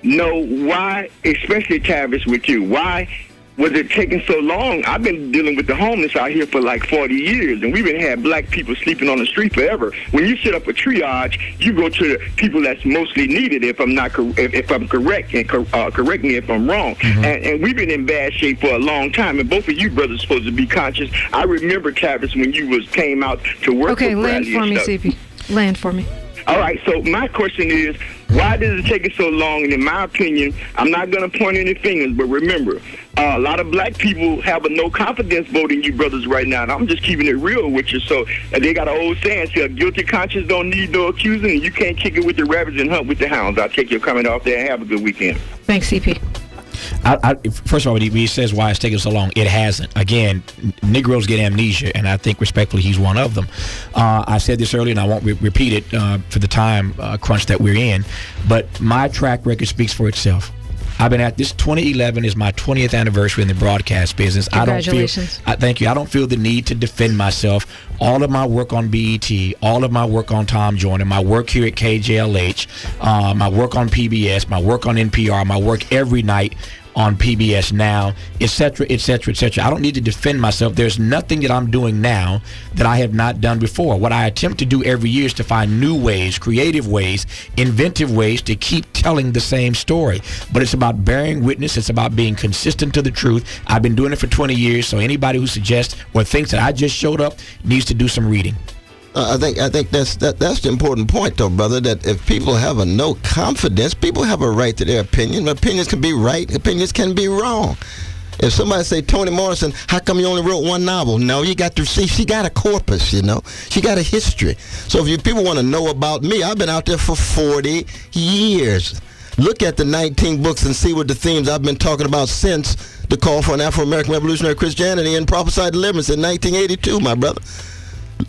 know why, especially Tavis with you, why was it taking so long? I've been dealing with the homeless out here for like 40 years, and we've been had black people sleeping on the street forever. When you set up a triage, you go to the people that's mostly needed. If I'm not, if I'm correct, and correct me if I'm wrong. And we've been in bad shape for a long time. And both of you brothers supposed to be conscious. I remember Tavis when you came out to work. Okay, for land for me, CP. Land for me. All right, so my question is, why does it take it so long? And in my opinion, I'm not going to point any fingers, but remember, a lot of black people have a no-confidence vote in you brothers right now, and I'm just keeping it real with you. So they got an old saying, a guilty conscience don't need no accusing, and you can't kick it with the rabbits and hunt with the hounds. I'll take your comment off there and have a good weekend. Thanks, CP. First of all, he says why it's taking so long. It hasn't. Again, Negroes get amnesia, and I think respectfully he's one of them. I said this earlier, and I won't repeat it for the time crunch that we're in, but my track record speaks for itself. I've been at this. 2011 is my 20th anniversary in the broadcast business. Congratulations. Thank you. I don't feel the need to defend myself. All of my work on BET, all of my work on Tom Joyner, my work here at KJLH, my work on PBS, my work on NPR, my work every night on PBS Now, etc., etc., etc. I don't need to defend myself. There's nothing that I'm doing now that I have not done before. What I attempt to do every year is to find new ways, creative ways, inventive ways to keep telling the same story. But it's about bearing witness. It's about being consistent to the truth. I've been doing it for 20 years, so anybody who suggests or thinks that I just showed up needs to do some reading. I think that's the important point, though, brother, that if people have a no confidence, people have a right to their opinion. Opinions can be right. Opinions can be wrong. If somebody say, Toni Morrison, how come you only wrote one novel? No, you got to see, she got a corpus, you know. She got a history. So if you people want to know about me, I've been out there for 40 years. Look at the 19 books and see what the themes I've been talking about since the call for an Afro-American revolutionary Christianity and prophesied deliverance in 1982, my brother.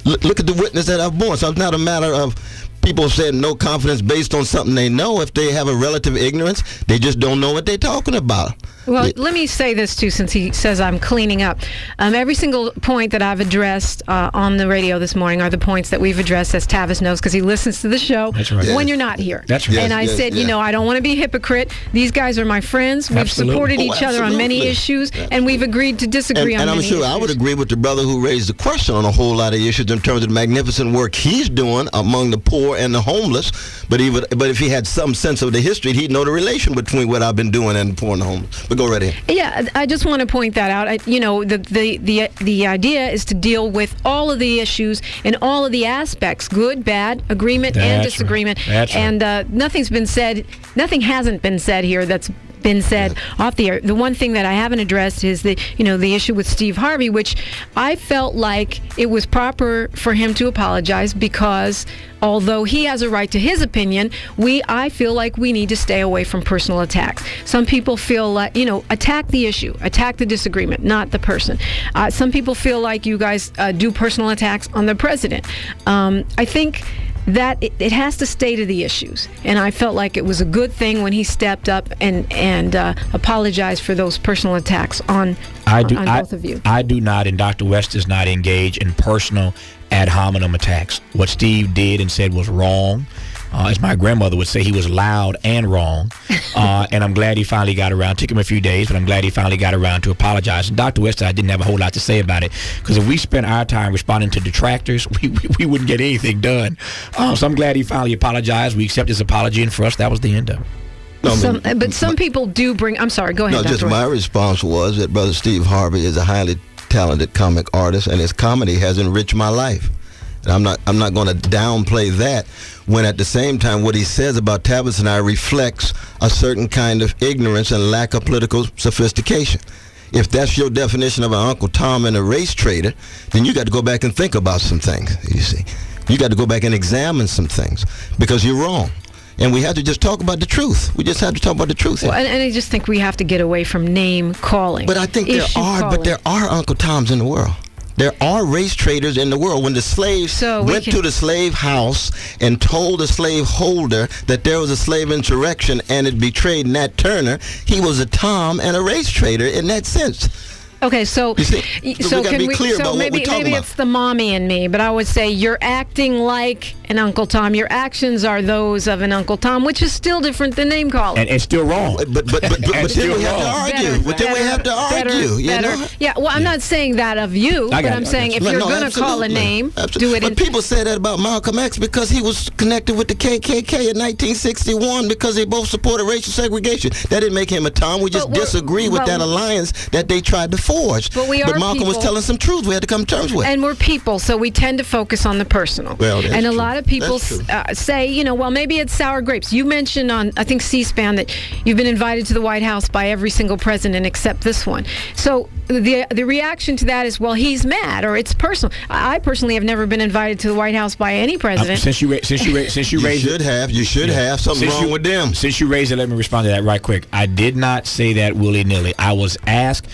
Look at the witness that I've borne. So it's not a matter of people saying no confidence based on something they know. If they have a relative ignorance, they just don't know what they're talking about. Well, let me say this, too, since he says I'm cleaning up. Every single point that I've addressed on the radio this morning are the points that we've addressed, as Tavis knows, because he listens to the show when you're not here. That's right. And I said, you know, I don't want to be a hypocrite. These guys are my friends. We've supported each other on many issues, and we've agreed to disagree on many issues. And I'm sure I would agree with the brother who raised the question on a whole lot of issues in terms of the magnificent work he's doing among the poor and the homeless. But if he had some sense of the history, he'd know the relation between what I've been doing and the poor and the homeless. But go right ahead. Yeah, I just want to point that out. You know, the idea is to deal with all of the issues and all of the aspects, good, bad, agreement, and disagreement. Right. And nothing hasn't been said here that's been said off the air. The one thing that I haven't addressed is the issue with Steve Harvey, which I felt like it was proper for him to apologize, because although he has a right to his opinion, I feel like we need to stay away from personal attacks. Some people feel like, attack the issue, attack the disagreement, not the person. Some people feel like you guys do personal attacks on the president. I think that it has to stay to the issues, and I felt like it was a good thing when he stepped up and apologized for those personal attacks on both of you. I do not, and Dr. West does not engage in personal ad hominem attacks. What Steve did and said was wrong. As my grandmother would say, he was loud and wrong. And I'm glad he finally got around. It took him a few days, but I'm glad he finally got around to apologize. And Dr. West, I didn't have a whole lot to say about it, because if we spent our time responding to detractors, we wouldn't get anything done. So I'm glad he finally apologized. We accept his apology, and for us, that was the end of it. But some people do bring... I'm sorry, go ahead, No, Dr. just West. My response was that Brother Steve Harvey is a highly talented comic artist, and his comedy has enriched my life. And I'm not going to downplay that, when at the same time what he says about Tavis and I reflects a certain kind of ignorance and lack of political sophistication. If that's your definition of an Uncle Tom and a race trader, then you got to go back and think about some things, you see. You got to go back and examine some things, because you're wrong. And we have to just talk about the truth. We just have to talk about the truth. Well, and I just think we have to get away from name calling. But I think there are Uncle Toms in the world. There are race traders in the world. When the slaves went to the slave house and told the slave holder that there was a slave insurrection and it betrayed Nat Turner, he was a Tom and a race trader in that sense. Okay, so we gotta be clear about what we're talking maybe about. it's the mommy in me, but I would say you're acting like an Uncle Tom. Your actions are those of an Uncle Tom, which is still different than name calling. And it's still wrong. But then we have to argue. You know? Yeah, well, I'm not saying that of you, but I'm saying if you're going to call a name, do it. But people say that about Malcolm X because he was connected with the KKK in 1961 because they both supported racial segregation. That didn't make him a Tom. We just disagree with that alliance that they tried to forge. But Malcolm was telling some truth we had to come to terms with. And we're people, so we tend to focus on the personal. Well, and a lot of people say, well, maybe it's sour grapes. You mentioned on, I think, C-SPAN that you've been invited to the White House by every single president except this one. So the reaction to that is, well, he's mad or it's personal. I personally have never been invited to the White House by any president. Since you raised You should have something wrong with them. Since you raised it, let me respond to that right quick. I did not say that willy-nilly. I was asked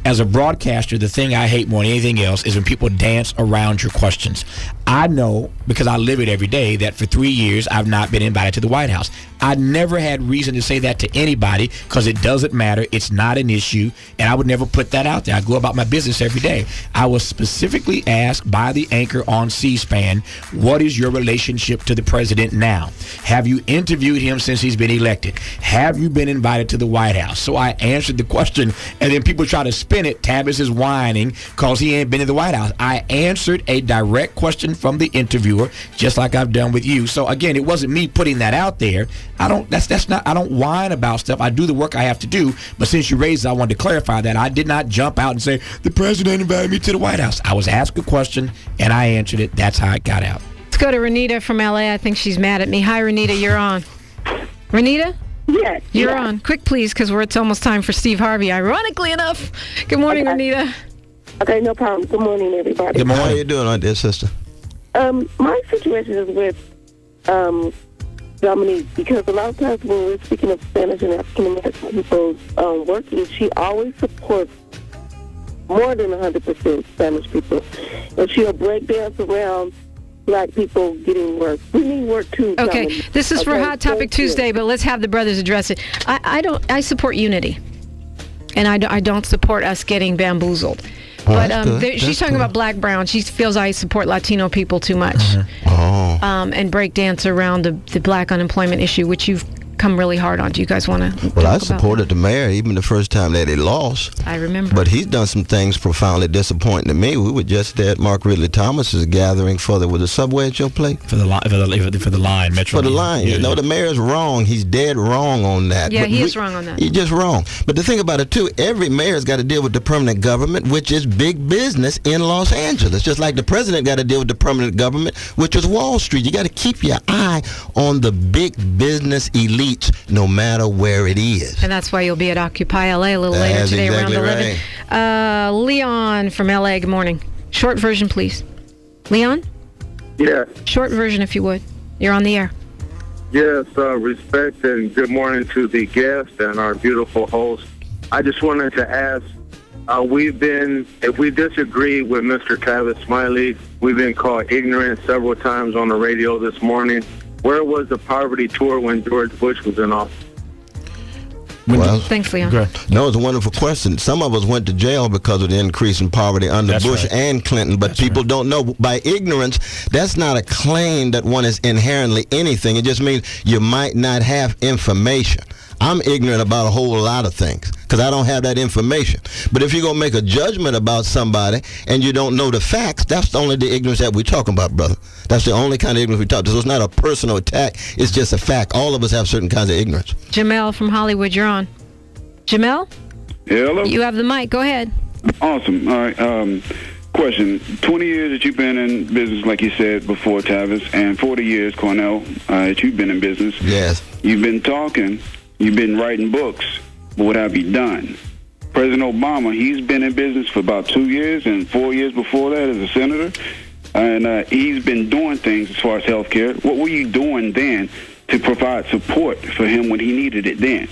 as a broadcaster, the thing I hate more than anything else is when people dance around your questions. I know, because I live it every day, that for 3 years I've not been invited to the White House. I never had reason to say that to anybody because it doesn't matter. It's not an issue, and I would never put that out there. I go about my business every day. I was specifically asked by the anchor on C-SPAN, what is your relationship to the president now? Have you interviewed him since he's been elected? Have you been invited to the White House? So I answered the question, and then people try to spin it. Tavis is whining because he ain't been to the White House. I answered a direct question from the interviewer, just like I've done with you. So again, it wasn't me putting that out there. I don't whine about stuff. I do the work I have to do. But since you raised it, I wanted to clarify that I did not jump out and say the president invited me to the White House. I was asked a question and I answered it. That's how it got out. Let's go to Renita from LA. I think she's mad at me. Hi, Renita. You're on. Renita? Yes. You're on. Quick, please, because it's almost time for Steve Harvey, ironically enough. Good morning, Renita. Okay, no problem. Good morning, everybody. Good morning. How you doing, dear sister? My situation is with Dominique, because a lot of times when we're speaking of Spanish and African American people working, she always supports more than 100% Spanish people, and she'll break dance around Black people getting work. We need work too. Okay, Dominique. this is for Hot Topic Tuesday, but let's have the brothers address it. I support unity, and I don't support us getting bamboozled. But she's talking about black, brown. She feels I support Latino people too much. And break dance around the black unemployment issue, which you've come really hard on. Do you guys want to Well, I supported the mayor even the first time that he lost. I remember. But he's done some things profoundly disappointing to me. We were just there at Mark Ridley Thomas's gathering for the subway at your place? For the line, Metro. For the line. Yeah, the mayor's wrong. He's dead wrong on that. Yeah, he is wrong on that. He's just wrong. But the thing about it, too, every mayor's got to deal with the permanent government, which is big business in Los Angeles. Just like the president got to deal with the permanent government, which is Wall Street. You got to keep your eye on the big business elites, no matter where it is. And that's why you'll be at Occupy LA a little later today exactly around 11. Leon from LA, good morning. Short version, please. Leon? Yeah. Short version, if you would. You're on the air. Yes, respect and good morning to the guest and our beautiful host. I just wanted to ask, if we disagree with Mr. Tavis Smiley, we've been called ignorant several times on the radio this morning. Where was the poverty tour when George Bush was in office? Well, thanks, Leon. No, it's a wonderful question. Some of us went to jail because of the increase in poverty under Bush and Clinton, but people don't know. By ignorance, that's not a claim that one is inherently anything. It just means you might not have information. I'm ignorant about a whole lot of things because I don't have that information. But if you're going to make a judgment about somebody and you don't know the facts, that's only the ignorance that we're talking about, brother. That's the only kind of ignorance we talk about. So it's not a personal attack. It's just a fact. All of us have certain kinds of ignorance. Jamel from Hollywood, you're on. Jamel? Hello? You have the mic. Go ahead. Awesome. All right. Question. 20 years that you've been in business, like you said before, Tavis, and 40 years, Cornel, that you've been in business. Yes. You've been talking. You've been writing books, but what have you done? President Obama, he's been in business for about 2 years, and 4 years before that as a senator, and he's been doing things as far as health care. What were you doing then to provide support for him when he needed it then?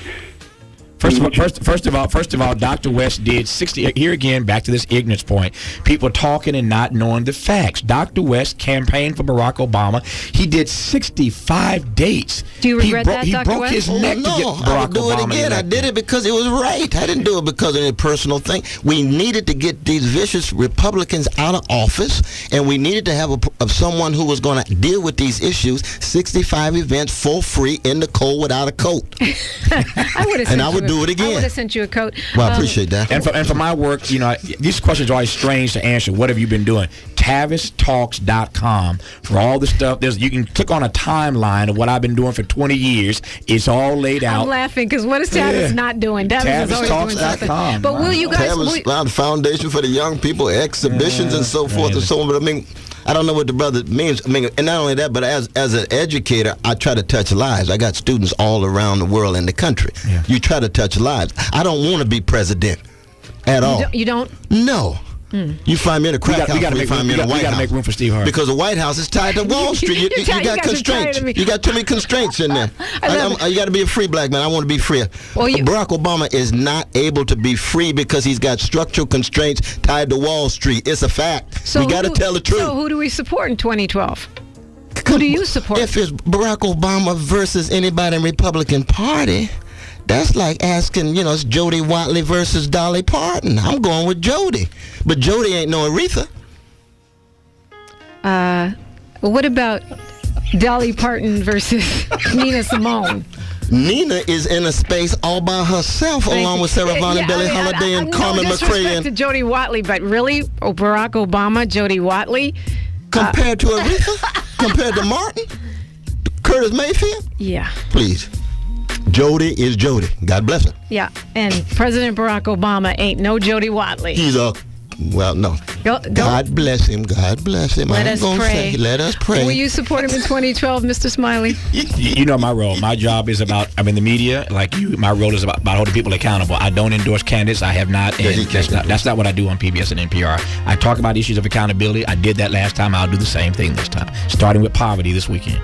First of all, Dr. West did 60. Here again, back to this ignorance point. People talking and not knowing the facts. Dr. West campaigned for Barack Obama. He did 65 dates. Do you regret that, He Dr. broke West? his neck to get Barack Obama. I would do it again. elected. I did it because it was right. I didn't do it because of any personal thing. We needed to get these vicious Republicans out of office, and we needed to have someone who was going to deal with these issues. 65 events for free in the cold without a coat. I would do it again. I would have sent you a coat. Well, I appreciate that. And for my work, these questions are always strange to answer. What have you been doing? TavisTalks.com for all the stuff. You can click on a timeline of what I've been doing for 20 years. It's all laid out. I'm laughing because what is Tavis not doing? Tavis is always doing something. But will you guys? Tavis Foundation for the Young People, exhibitions and so forth and so on. But I don't know what the brother means. And not only that, but as an educator, I try to touch lives. I got students all around the world in the country. Yeah. You try to touch lives. I don't want to be president at all. You don't? No. You find me in a crack house, you find me in a White House. We got to make room for Steve Harvey. Because the White House is tied to Wall Street. You got constraints. You got too many constraints in there. You got to be a free black man. I want to be free. Well, Barack Obama is not able to be free because he's got structural constraints tied to Wall Street. It's a fact. We got to tell the truth. So who do we support in 2012? Who do you support? If it's Barack Obama versus anybody in the Republican Party, that's like asking, it's Jody Watley versus Dolly Parton. I'm going with Jody. But Jody ain't no Aretha. What about Dolly Parton versus Nina Simone? Nina is in a space all by herself, along with Sarah Vaughan and Billie Holiday and Carmen McRae. No disrespect to Jody Watley, but really, Barack Obama, Jody Watley? Compared to Aretha? Compared to Martin? Curtis Mayfield? Yeah. Please. Jody is Jody. God bless her. Yeah, and President Barack Obama ain't no Jody Watley. He's no. God bless him. God bless him. Let us pray. Let us pray. Will you support him in 2012, Mr. Smiley? You know my role. My job is I'm in the media, like you. My role is about holding people accountable. I don't endorse candidates. I have not. And that's not what I do on PBS and NPR. I talk about issues of accountability. I did that last time. I'll do the same thing this time, starting with poverty this weekend.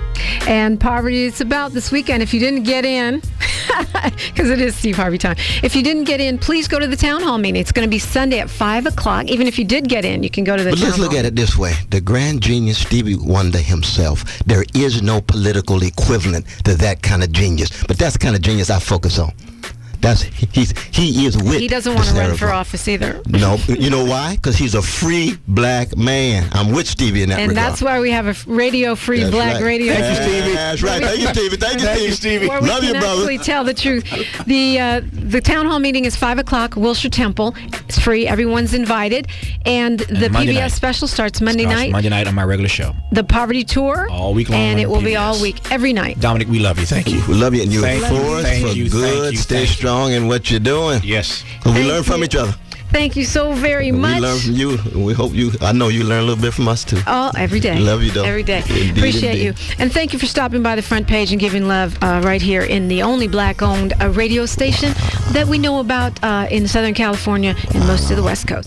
And poverty is about this weekend. If you didn't get in, because it is Steve Harvey time. If you didn't get in, please go to the town hall meeting. It's going to be Sunday at 5 o'clock. Even if you did get in, you can go to the town hall. But let's look at it this way. The grand genius Stevie Wonder himself, there is no political equivalent to that kind of genius. But that's the kind of genius I focus on. He is with. He doesn't want to run for office either. No, you know why? Because he's a free black man. I'm with Stevie in that regard. And that's why we have a radio-free black radio. Thank you, Stevie. That's right. Thank you, Stevie. Thank you, Stevie. Love you, brother. Actually tell the truth. The town hall meeting is 5 o'clock. Wilshire Temple. It's free. Everyone's invited. And the PBS special starts Monday night. Monday night on my regular show. The Poverty Tour. All week long. And it will be all week, every night. Dominic, we love you. Thank you. We love you, and you're Thank you. good. Stay strong in what you're doing. Yes. We learn from each other. Thank you so very much. We learn from you. We hope I know you learn a little bit from us too. Oh, every day. Love you, though. Every day. Indeed, Appreciate you. And thank you for stopping by the front page and giving love right here in the only black-owned radio station that we know about in Southern California and most of the West Coast.